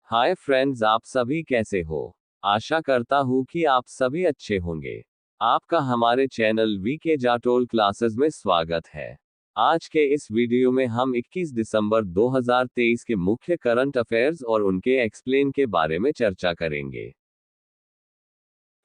Hi friends, आप सभी कैसे हो। आशा करता हूँ कि आप सभी अच्छे होंगे। आपका हमारे चैनल वीके जाटोल क्लासेस में स्वागत है। आज के इस वीडियो में हम 21 दिसंबर 2023 के मुख्य करंट अफेयर्स और उनके एक्सप्लेन के बारे में चर्चा करेंगे।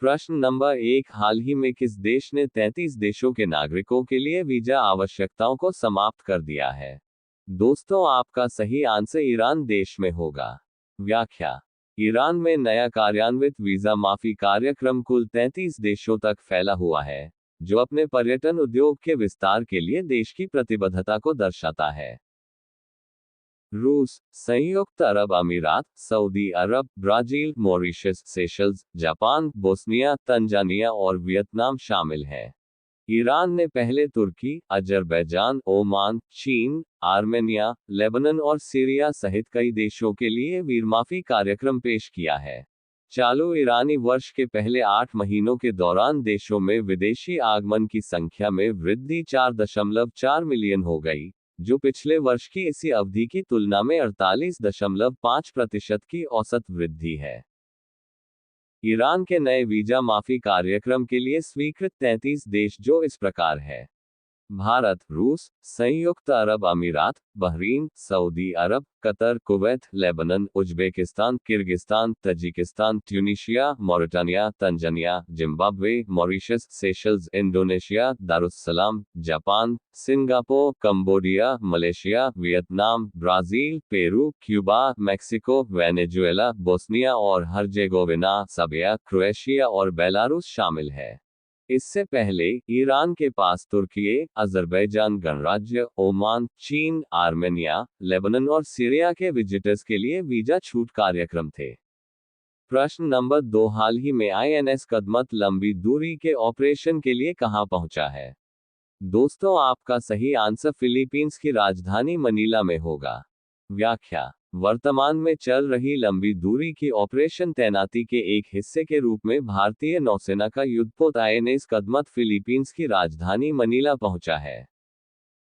प्रश्न नंबर 1, हाल ही में किस देश ने 33 देशों के नागरिकों के लिए वीजा आवश्यकताओं को समाप्त कर दिया है। दोस्तों, आपका सही आंसर ईरान देश में होगा। व्याख्या: ईरान में नया कार्यान्वित वीजा माफी कार्यक्रम कुल 33 देशों तक फैला हुआ है, जो अपने पर्यटन उद्योग के विस्तार के लिए देश की प्रतिबद्धता को दर्शाता है। रूस, संयुक्त अरब अमीरात, सऊदी अरब, Brazil, Mauritius, Seychelles, Japan, Bosnia, Tanzania और वियतनाम शामिल हैं। ईरान ने पहले तुर्की, अजरबैजान, ओमान, चीन, आर्मेनिया, लेबनान और सीरिया सहित कई देशों के लिए वीरमाफी कार्यक्रम पेश किया है। चालू ईरानी वर्ष के पहले 8 महीनों के दौरान देशों में विदेशी आगमन की संख्या में वृद्धि 4.4 मिलियन हो गई, जो पिछले वर्ष की इसी अवधि की तुलना में 48.5% की औसत वृद्धि है। ईरान के नए वीजा माफी कार्यक्रम के लिए स्वीकृत 33 देश जो इस प्रकार है: भारत, रूस, संयुक्त अरब अमीरात, बहरीन, सऊदी अरब, Qatar, Kuwait, Lebanon, Uzbekistan, Kyrgyzstan, Tajikistan, Tunisia, Mauritania, Tanzania, Zimbabwe, Mauritius, Seychelles, Indonesia, Darussalam, Japan, Singapore, Cambodia, Malaysia, Vietnam, Brazil, Peru, Cuba, Mexico, Venezuela, Bosnia और हर्जेगोविना, सर्बिया, क्रोएशिया और बेलारूस शामिल है। इससे पहले ईरान के पास तुर्की, अजरबैजान गणराज्य, ओमान, चीन, आर्मेनिया, लेबनान और सीरिया के विजिटर्स के लिए वीजा छूट कार्यक्रम थे। प्रश्न नंबर 2, हाल ही में आईएनएस कदमत लंबी दूरी के ऑपरेशन के लिए कहां पहुंचा है। दोस्तों, आपका सही आंसर फिलीपींस की राजधानी मनीला में होगा। व्याख्या: वर्तमान में चल रही लंबी दूरी की ऑपरेशन तैनाती के एक हिस्से के रूप में भारतीय नौसेना का युद्धपोत आईएनएस कदमत फिलीपींस की राजधानी मनीला पहुंचा है।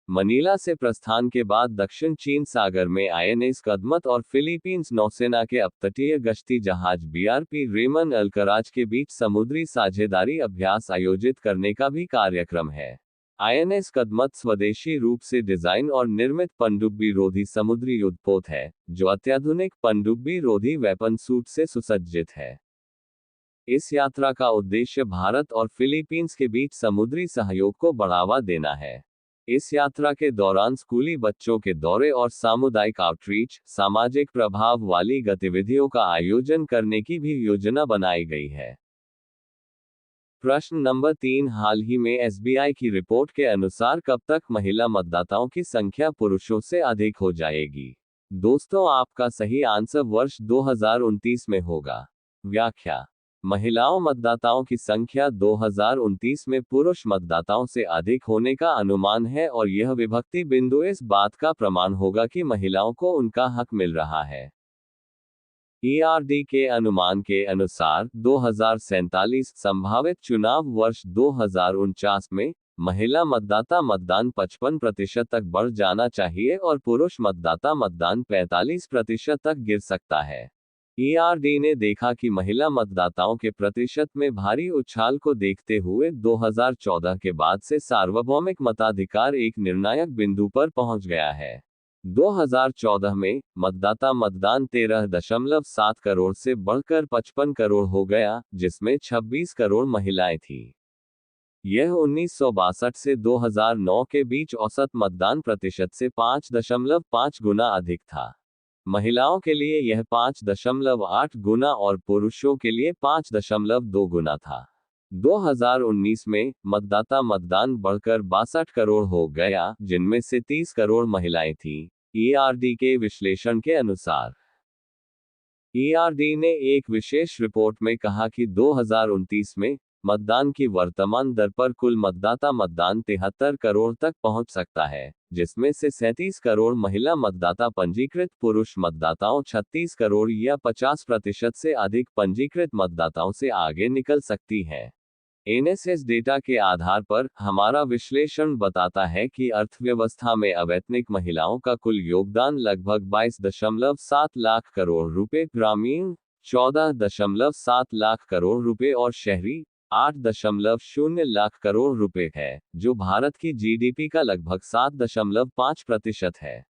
मनीला से प्रस्थान के बाद दक्षिण चीन सागर में आईएनएस कदमत और फिलीपींस नौसेना के अपतटीय गश्ती जहाज बीआरपी रेमन अल्कराज के बीच समुद्री साझेदारी अभ्यास आयोजित करने का भी कार्यक्रम है। आईएनएस कदमत स्वदेशी रूप से डिजाइन और निर्मित पनडुब्बी रोधी समुद्री युद्धपोत है, जो अत्याधुनिक पनडुब्बी रोधी वेपन सूट से सुसज्जित है। इस यात्रा का उद्देश्य भारत और फिलीपींस के बीच समुद्री सहयोग को बढ़ावा देना है। इस यात्रा के दौरान स्कूली बच्चों के दौरे और सामुदायिक आउटरीच, सामाजिक प्रभाव वाली गतिविधियों का आयोजन करने की भी योजना बनाई गई है। प्रश्न नंबर 3, हाल ही में एसबीआई की रिपोर्ट के अनुसार कब तक महिला मतदाताओं की संख्या पुरुषों से अधिक हो जाएगी। दोस्तों, आपका सही आंसर वर्ष 2029 में होगा। व्याख्या: महिलाओं मतदाताओं की संख्या 2029 में पुरुष मतदाताओं से अधिक होने का अनुमान है और यह विभक्ति बिंदु इस बात का प्रमाण होगा कि महिलाओं को उनका हक मिल रहा है। ईआरडी के अनुमान के अनुसार 2047 संभावित चुनाव वर्ष 2049 में महिला मतदाता मतदान 55% तक बढ़ जाना चाहिए और पुरुष मतदाता मतदान 45% तक गिर सकता है। ईआरडी ने देखा कि महिला मतदाताओं के प्रतिशत में भारी उछाल को देखते हुए 2014 के बाद से सार्वभौमिक मताधिकार एक निर्णायक बिंदु पर पहुंच गया है। 2014 में मतदाता मतदान 13.7 करोड़ से बढ़कर 55 करोड़ हो गया, जिसमें 26 करोड़ महिलाएं थीं। यह 1962 से 2009 के बीच औसत मतदान प्रतिशत से 5.5 गुना अधिक था। महिलाओं के लिए यह 5.8 गुना और पुरुषों के लिए 5.2 गुना था। 2019 में मतदाता मतदान बढ़कर 62 करोड़ हो गया, जिनमें से 30 करोड़ महिलाएं थीं। ईआरडी के विश्लेषण के अनुसार ईआरडी ने एक विशेष रिपोर्ट में कहा कि 2029 में मतदान की वर्तमान दर पर कुल मतदाता मतदान 73 करोड़ तक पहुंच सकता है, जिसमें से 37 करोड़ महिला मतदाता पंजीकृत पुरुष मतदाताओं 36 करोड़ या 50% से अधिक पंजीकृत मतदाताओं से आगे निकल सकती हैं। एनएसएस डेटा के आधार पर हमारा विश्लेषण बताता है कि अर्थव्यवस्था में अवैतनिक महिलाओं का कुल योगदान लगभग 22.7 लाख करोड़ रुपए, ग्रामीण 14.7 लाख करोड़ रुपए और शहरी 8.0 लाख करोड़ रुपए है, जो भारत की जीडीपी का लगभग 7.5% है।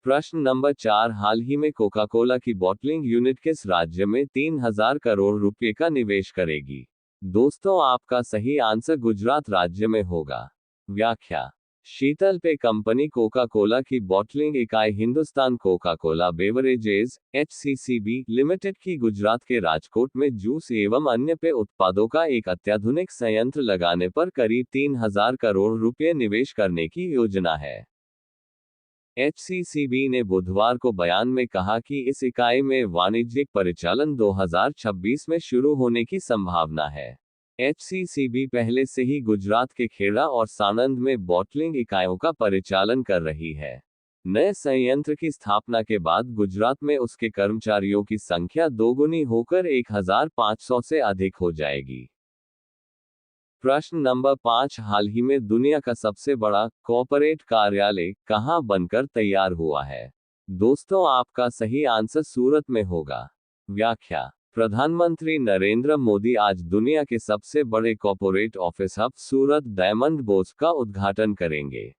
प्रश्न नंबर 4, हाल ही में कोका कोला की बॉटलिंग यूनिट किस राज्य में 3000 करोड़ रुपए का निवेश करेगी? दोस्तों, आपका सही आंसर गुजरात राज्य में होगा। व्याख्या: शीतल पेय कंपनी कोका कोला की बॉटलिंग इकाई Hindustan Coca Cola beverages HCCB limited की गुजरात के राजकोट में जूस एवं अन्य पेय उत्पादों का एक अत्याधुनिक संयंत्र लगाने पर करीब 3000 करोड़ रुपए निवेश करने की योजना है। HCCB ने बुधवार को बयान में कहा कि इस इकाई में वाणिज्यिक परिचालन 2026 में शुरू होने की संभावना है। HCCB पहले से ही गुजरात के खेड़ा और साणंद में बॉटलिंग इकाइयों का परिचालन कर रही है। नए संयंत्र की स्थापना के बाद गुजरात में उसके कर्मचारियों की संख्या दोगुनी होकर 1500 से अधिक हो जाएगी। प्रश्न नंबर 5, हाल ही में दुनिया का सबसे बड़ा कॉर्पोरेट कार्यालय कहां बनकर तैयार हुआ है? दोस्तों, आपका सही आंसर सूरत में होगा। व्याख्या: प्रधानमंत्री नरेंद्र मोदी आज दुनिया के सबसे बड़े कॉर्पोरेट ऑफिस हब सूरत डायमंड बोर्स का उद्घाटन करेंगे।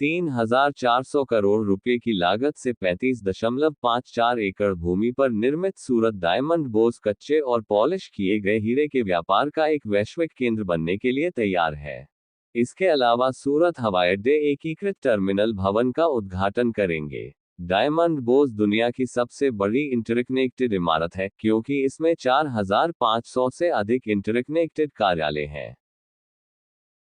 3400 करोड़ रुपए की लागत से 35.54 एकड़ भूमि पर निर्मित सूरत डायमंड बोर्स कच्चे और पॉलिश किए गए हीरे के व्यापार का एक वैश्विक केंद्र बनने के लिए तैयार है। इसके अलावा सूरत हवाई अड्डे एकीकृत टर्मिनल भवन का उद्घाटन करेंगे। डायमंड बोर्स दुनिया की सबसे बड़ी इंटरकनेक्टेड इमारत है, क्योंकि इसमें 4500 से अधिक इंटरकनेक्टेड कार्यालय हैं।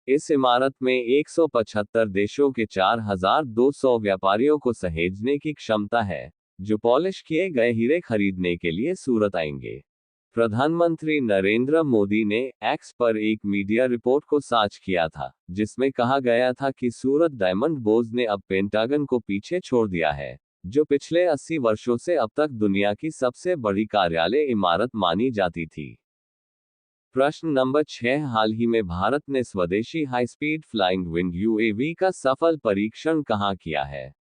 इस इमारत में 175 देशों के 4200 व्यापारियों को सहेजने की क्षमता है, जो पॉलिश किए गए हीरे खरीदने के लिए सूरत आएंगे। प्रधानमंत्री नरेंद्र मोदी ने एक्स पर एक मीडिया रिपोर्ट को साझ किया था, जिसमें कहा गया था कि सूरत डायमंड बोर्स ने अब पेंटागन को पीछे छोड़ दिया है, जो पिछले 80 वर्षों से अब तक दुनिया की सबसे बड़ी कार्यालय इमारत मानी जाती थी। प्रश्न नंबर 6, हाल ही में भारत ने स्वदेशी high speed flying wing UAV का सफल परीक्षण कहां किया है?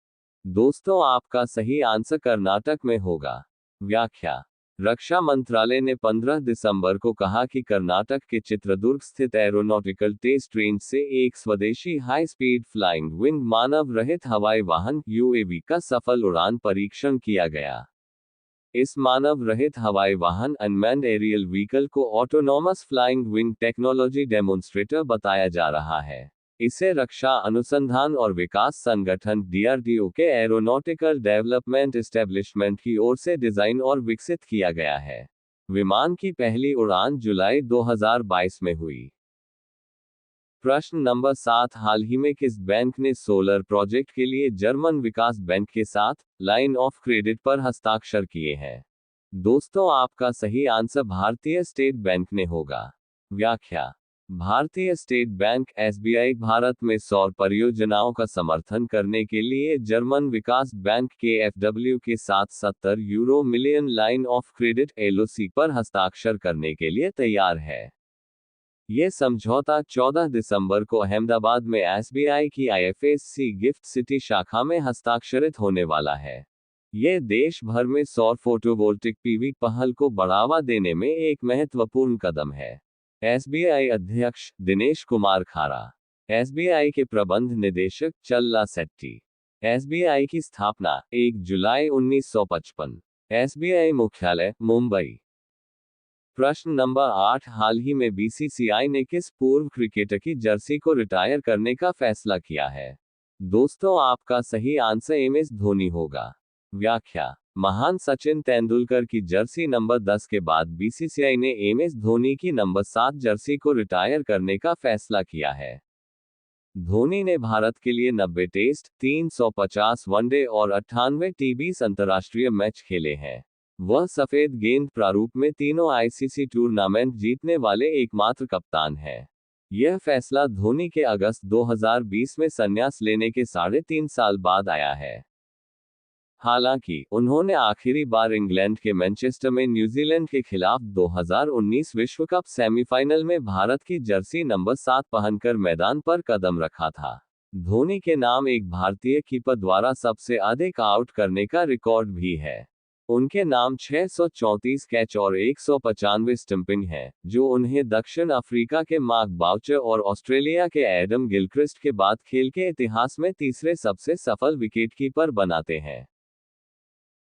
दोस्तों, आपका सही आंसर कर्नाटक में होगा। व्याख्या: रक्षा मंत्रालय ने 15 दिसंबर को कहा कि कर्नाटक के चित्रदुर्ग स्थित एरोनॉटिकल टेस्ट रेंज से एक स्वदेशी हाई स्पीड फ्लाइंग विंग मानव रहित हवाई वाहन UAV का सफल उड़ान परीक्षण किया गया। इस मानव रहित हवाई वाहन अनमैन्ड एरियल व्हीकल को autonomous flying wing technology demonstrator बताया जा रहा है। इसे रक्षा अनुसंधान और विकास संगठन DRDO के एरोनॉटिकल डेवलपमेंट एस्टेब्लिशमेंट की ओर से डिजाइन और विकसित किया गया है। विमान की पहली उड़ान जुलाई 2022 में हुई। प्रश्न नंबर 7, हाल ही में किस बैंक ने सोलर प्रोजेक्ट के लिए जर्मन विकास बैंक के साथ लाइन ऑफ क्रेडिट पर हस्ताक्षर किए हैं? दोस्तों, आपका सही आंसर भारतीय स्टेट बैंक ने होगा। व्याख्या: भारतीय स्टेट बैंक SBI भारत में सौर परियोजनाओं का समर्थन करने के लिए जर्मन विकास बैंक KfW के साथ 70 euro million line of credit LOC पर हस्ताक्षर करने के लिए तैयार है। ये समझौता 14 दिसंबर को अहमदाबाद में SBI की IFSC गिफ्ट सिटी शाखा में हस्ताक्षरित होने वाला है। ये देश भर में सौर फोटोवोल्टिक PV पहल को बढ़ावा देने में एक महत्वपूर्ण कदम है। SBI अध्यक्ष दिनेश कुमार खारा, SBI के प्रबंध निदेशक चल्ला सेट्टी। SBI की स्थापना 1 जुलाई 1955। SBI मुख्यालय मुंबई। प्रश्न नंबर 8, हाल ही में BCCI ने किस पूर्व क्रिकेटर की जर्सी को रिटायर करने का फैसला किया है? दोस्तों, आपका सही आंसर MS धोनी होगा। व्याख्या: महान सचिन तेंदुलकर की जर्सी नंबर 10 के बाद BCCI ने MS धोनी की नंबर 7 जर्सी को रिटायर करने का फैसला किया है। धोनी ने भारत के लिए 90 टेस्ट, 350 वनडे और 98 T20 अंतर्राष्ट्रीय मैच खेले हैं। वह सफेद गेंद प्रारूप में तीनों ICC टूर्नामेंट जीतने वाले एकमात्र कप्तान हैं। यह फैसला धोनी के अगस्त 2020 में संन्यास लेने के 3.5 साल बाद आया है। हालांकि उन्होंने आखिरी बार इंग्लैंड के मैनचेस्टर में न्यूजीलैंड के खिलाफ 2019 विश्व कप सेमीफाइनल में भारत की जर्सी नंबर 7 पहनकर मैदान पर कदम रखा था। धोनी के नाम एक भारतीय कीपर द्वारा सबसे अधिक आउट करने का रिकॉर्ड भी है। उनके नाम 634 कैच और 195 स्टंपिंग है, जो उन्हें दक्षिण अफ्रीका के मार्क बाउचर और ऑस्ट्रेलिया के एडम गिलक्रिस्ट के बाद खेल के इतिहास में तीसरे सबसे सफल विकेटकीपर बनाते हैं।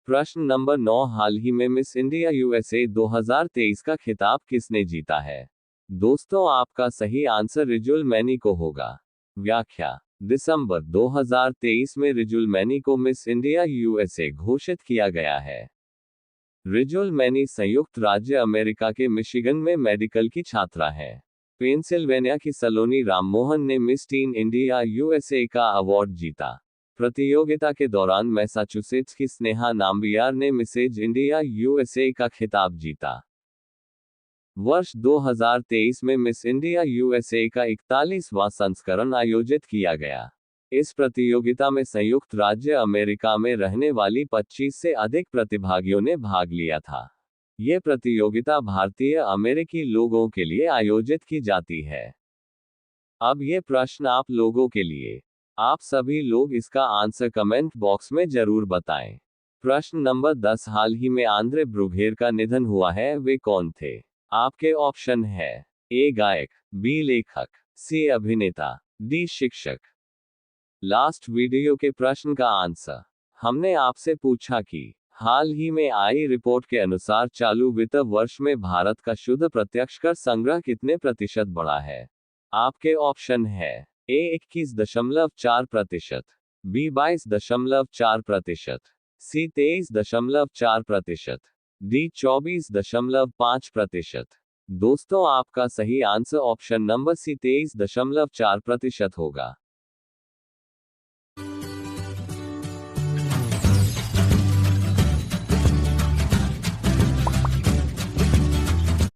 प्रश्न नंबर 9, हाल ही में मिस इंडिया यूएसए 2023 का खिताब किसने जीता है? दोस्तों, आपका सही आंसर रिजुल मैनी को होगा। व्याख्या: दिसंबर 2023 में रिजुल मैनी को मिस इंडिया यूएसए घोषित किया गया है। रिजुल मैनी संयुक्त राज्य अमेरिका के मिशिगन में मेडिकल की छात्रा है। पेंसिल्वेनिया की सलोनी राममोहन ने मिस टीन इंडिया यूएसए का अवार्ड जीता। प्रतियोगिता के दौरान मैसाचुसेट्स की स्नेहा नाम्बियार ने मिसेज इंडिया यूएसए का खिताब जीता। वर्ष 2023 में मिस इंडिया यूएसए का 41वां संस्करण आयोजित किया गया। इस प्रतियोगिता में संयुक्त राज्य अमेरिका में रहने वाली 25 से अधिक प्रतिभागियों ने भाग लिया था। ये प्रतियोगिता भारतीय अमेरिकी लोगों के लिए आयोजित की जाती है। अब ये प्रश्न आप लोगों के लिए। आप सभी लोग इसका आंसर कमेंट बॉक्स में जरूर बताएं। प्रश्न नंबर 10, हाल ही में आंद्रे ब्रूघेर का निधन हुआ है, वे कौन थे? आपके ऑप्शन है: ए गायक, बी लेखक, सी अभिनेता, डी शिक्षक। लास्ट वीडियो के प्रश्न का आंसर हमने आपसे पूछा कि हाल ही में आई रिपोर्ट के अनुसार चालू वित्त वर्ष में भारत का शुद्ध प्रत्यक्ष कर संग्रह कितने प्रतिशत बढ़ा है? आपके ऑप्शन है: ए 21.4%, बी 22.4%, सी 23.4%, डी 24.5%। दोस्तों, आपका सही आंसर ऑप्शन नंबर सी 23.4% होगा।